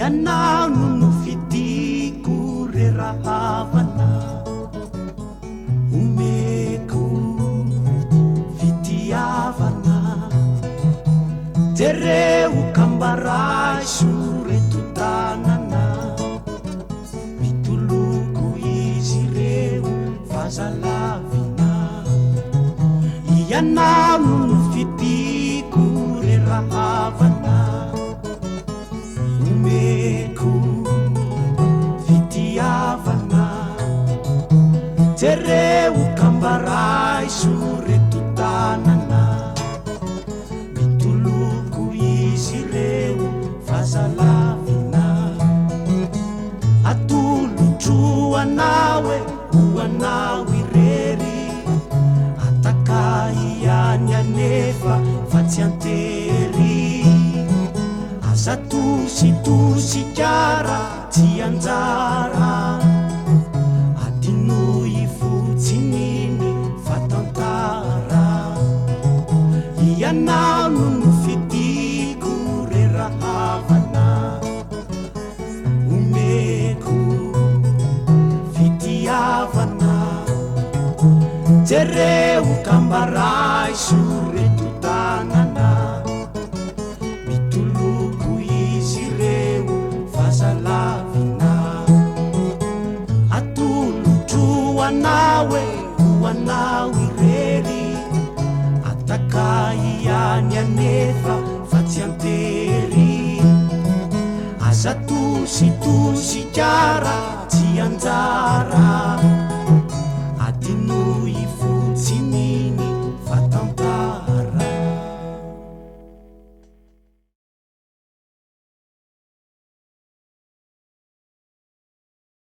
ianao no fidiko rerahavana omeko fitiavana jereo kambaraiso reto tanana mitoloko izy reo fazalavina ianao no fidiko rerahavana omeko fitiavana jereo kambaraiso reto tanana mitoloko izy reo fazalavina atolotro anao e hoanao irery atakahiany anefa fa tsy antery aza tositosikara tsy anjara adinoy fotsininy fatantara ianao no fidiko rerahavana omeko fitiavana jereo kambaraiso reto tanana mitoloko izy reo fazalavina atolotro anao e hoanao irery atakahiany anefa fa tsy antery aza tositosikara tsy anjara